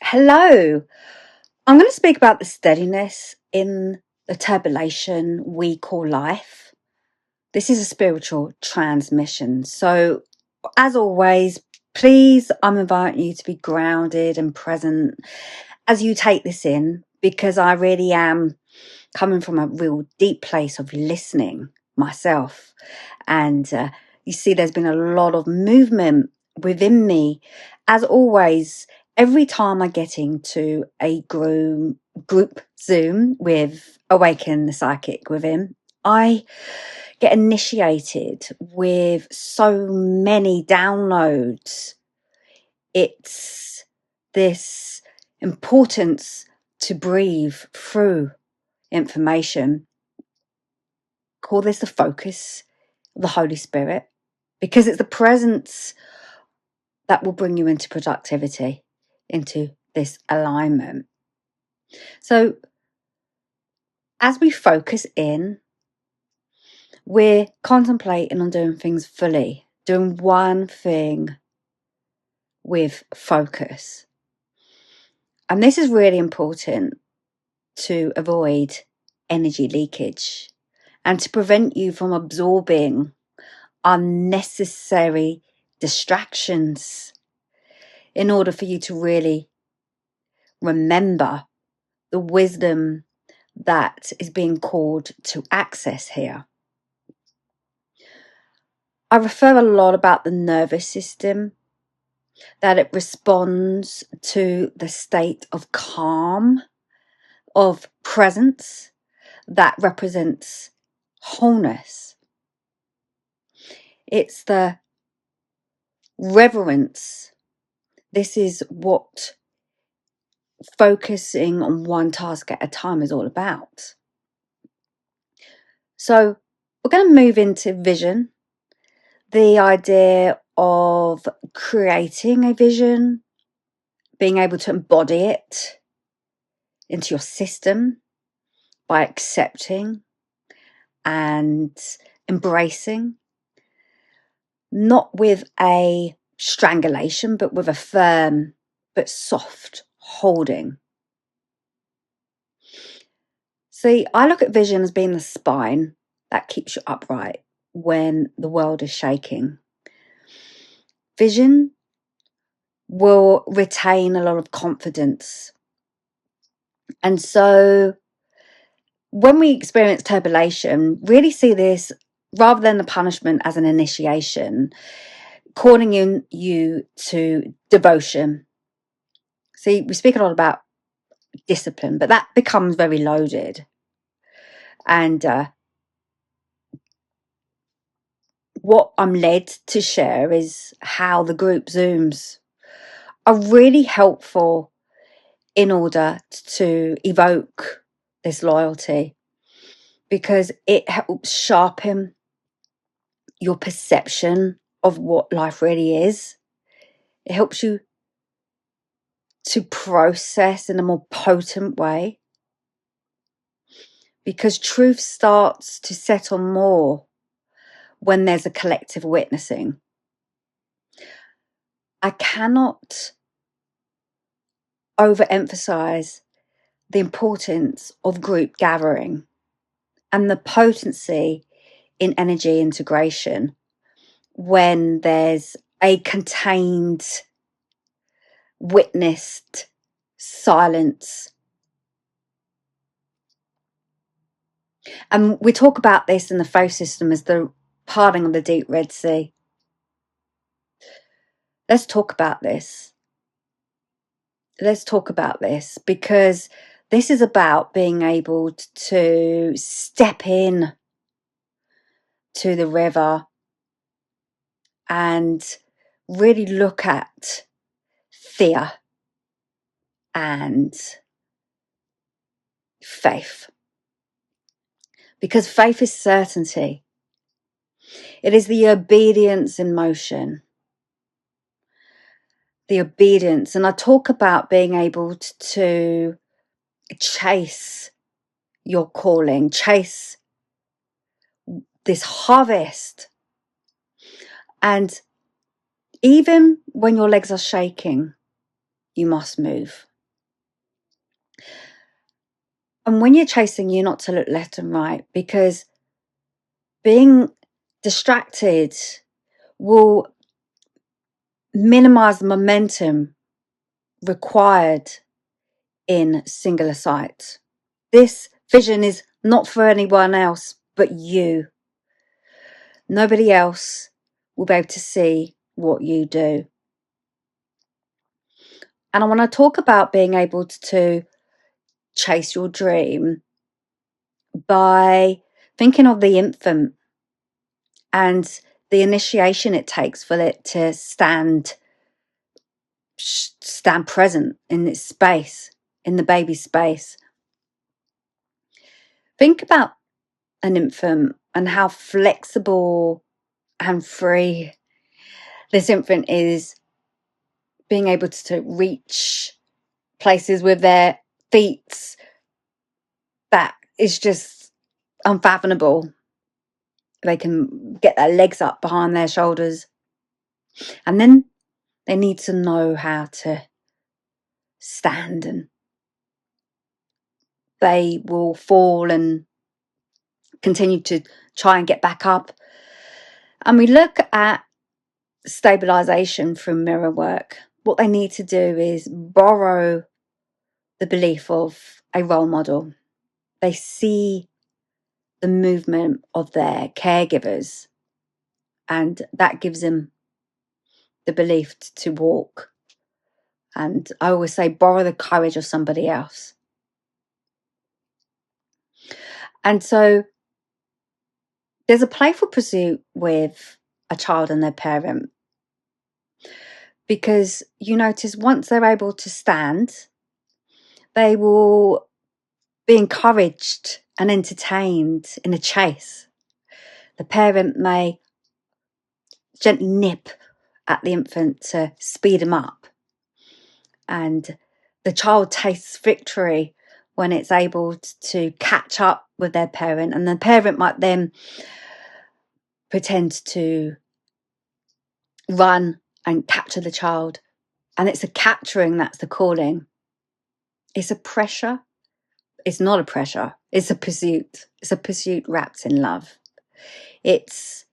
Hello. I'm going to speak about the steadiness in the turbulation we call life. This is a spiritual transmission. So, as always, please, I'm inviting you to be grounded and present as you take this in, because I really am coming from a real deep place of listening myself. And you see, there's been a lot of movement within me. As always, every time I get into a group Zoom with Awaken the Psychic Within, I get initiated with so many downloads. It's this importance to breathe through information. Call this the focus of the Holy Spirit, because it's the presence that will bring you into productivity, into this alignment. So as we focus in, we're contemplating on doing things fully, doing one thing with focus. And this is really important to avoid energy leakage and to prevent you from absorbing unnecessary distractions, in order for you to really remember the wisdom that is being called to access here. I refer a lot about the nervous system, that it responds to the state of calm, of presence, that represents wholeness. It's the reverence. This is what focusing on one task at a time is all about. So we're going to move into vision, the idea of creating a vision, being able to embody it into your system by accepting and embracing, not with a strangulation, but with a firm but soft holding. See, I look at vision as being the spine that keeps you upright when the world is shaking. Vision will retain a lot of confidence. And so when we experience turbulation, really see this, rather than the punishment, as an initiation, calling you to devotion. See, we speak a lot about discipline, but that becomes very loaded. And what I'm led to share is how the group Zooms are really helpful in order to evoke this loyalty, because it helps sharpen your perception of what life really is. It helps you to process in a more potent way, because truth starts to settle more when there's a collective witnessing. I cannot overemphasize the importance of group gathering and the potency in energy integration when there's a contained, witnessed silence. And we talk about this in the faith system as the parting of the deep Red Sea. Let's talk about this. Let's talk about this, because this is about being able to step in to the river and really look at fear and faith. Because faith is certainty. It is the obedience in motion. The obedience. And I talk about being able to chase your calling, chase this harvest. And even when your legs are shaking, you must move. And when you're chasing, you're not to look left and right, because being distracted will minimize the momentum required in singular sight. This vision is not for anyone else but you. Nobody else will be able to see what you do. And I want to talk about being able to chase your dream by thinking of the infant and the initiation it takes for it to stand present in its space, in the baby space. Think about an infant and how flexible and free this infant is, being able to reach places with their feet that is just unfathomable. They can get their legs up behind their shoulders, and then they need to know how to stand, and they will fall and continue to try and get back up. And we look at stabilization from mirror work. What they need to do is borrow the belief of a role model. They see the movement of their caregivers, and that gives them the belief to walk. And I always say, borrow the courage of somebody else. And so there's a playful pursuit with a child and their parent, because you notice once they're able to stand, they will be encouraged and entertained in a chase. The parent may gently nip at the infant to speed him up, and the child tastes victory when it's able to catch up with their parent, and the parent might then pretend to run and capture the child. And it's a capturing that's the calling. It's a pressure. It's not a pressure. It's a pursuit. It's a pursuit wrapped in love. It's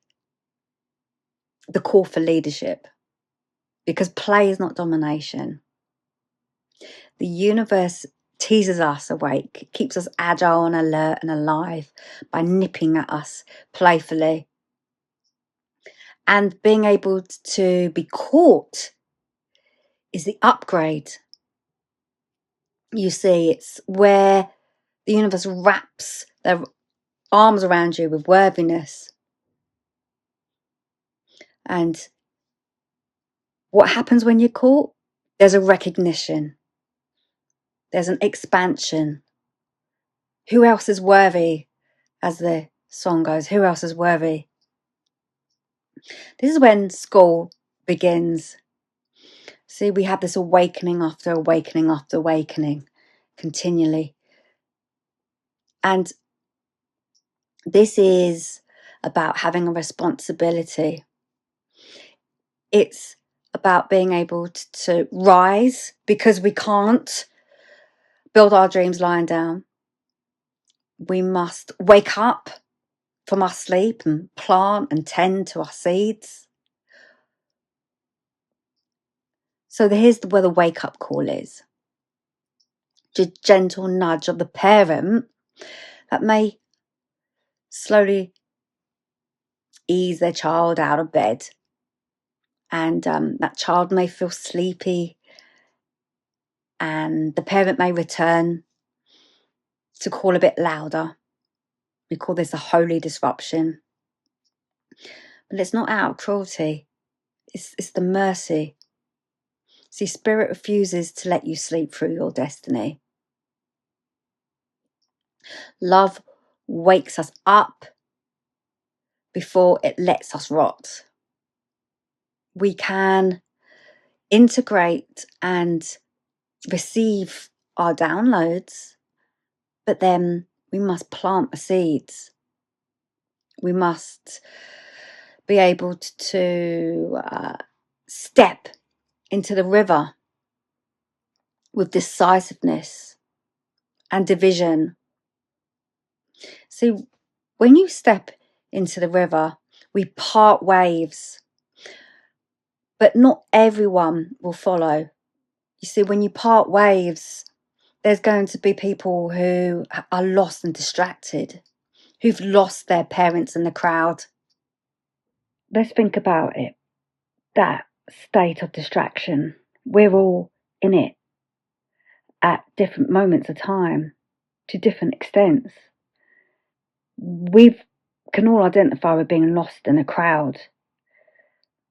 the call for leadership, because play is not domination. The universe teases us awake, keeps us agile and alert and alive by nipping at us playfully. And being able to be caught is the upgrade. You see, it's where the universe wraps their arms around you with worthiness. And what happens when you're caught? There's a recognition. There's an expansion. Who else is worthy? As the song goes, who else is worthy? This is when school begins. See, we have this awakening after awakening after awakening continually. And this is about having a responsibility. It's about being able to rise, because we can't build our dreams lying down. We must wake up from our sleep and plant and tend to our seeds. So here's where the wake-up call is. The gentle nudge of the parent that may slowly ease their child out of bed. And that child may feel sleepy, and the parent may return to call a bit louder. We call this a holy disruption. But it's not out of cruelty. It's the mercy. See, spirit refuses to let you sleep through your destiny. Love wakes us up before it lets us rot. We can integrate and receive our downloads, but then we must plant the seeds. We must be able to step into the river with decisiveness and division. See, when you step into the river, we part waves, but not everyone will follow. You see, when you part waves, there's going to be people who are lost and distracted, who've lost their parents in the crowd. Let's think about it. That state of distraction, we're all in it at different moments of time, to different extents. We can all identify with being lost in a crowd.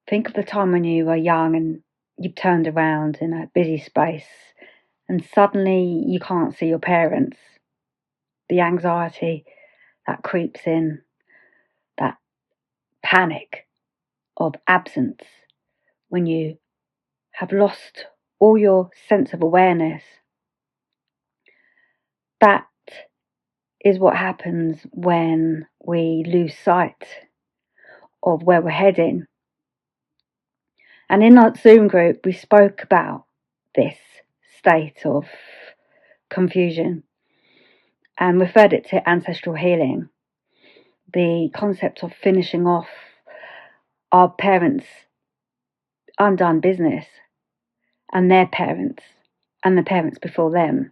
Think of the time when you were young and you turned around in a busy space and suddenly you can't see your parents. The anxiety that creeps in, that panic of absence when you have lost all your sense of awareness. That is what happens when we lose sight of where we're heading. And in our Zoom group, we spoke about this state of confusion and referred it to ancestral healing, the concept of finishing off our parents' undone business and their parents and the parents before them.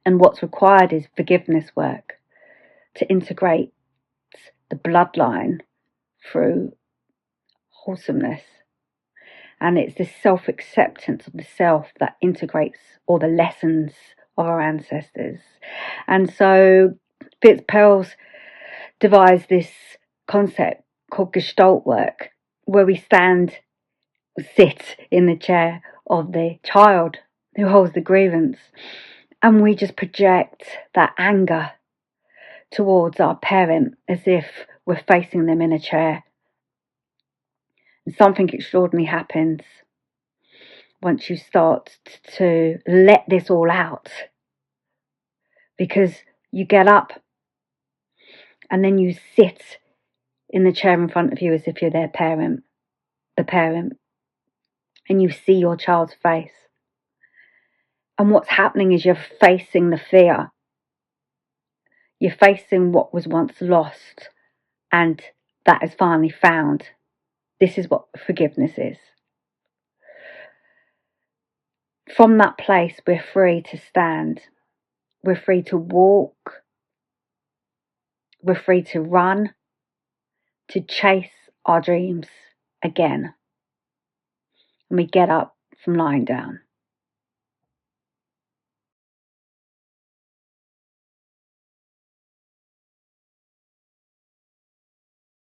And what's required is forgiveness work to integrate the bloodline through wholesomeness. And it's this self-acceptance of the self that integrates all the lessons of our ancestors. And so Fitzgerald devised this concept called Gestalt work, where we sit in the chair of the child who holds the grievance, and we just project that anger towards our parent as if we're facing them in a chair. And something extraordinary happens once you start to let this all out, because you get up and then you sit in the chair in front of you as if you're their parent, the parent, and you see your child's face. And what's happening is you're facing the fear. You're facing what was once lost, and that is finally found. This is what forgiveness is. From that place, we're free to stand. We're free to walk. We're free to run, to chase our dreams again. And we get up from lying down.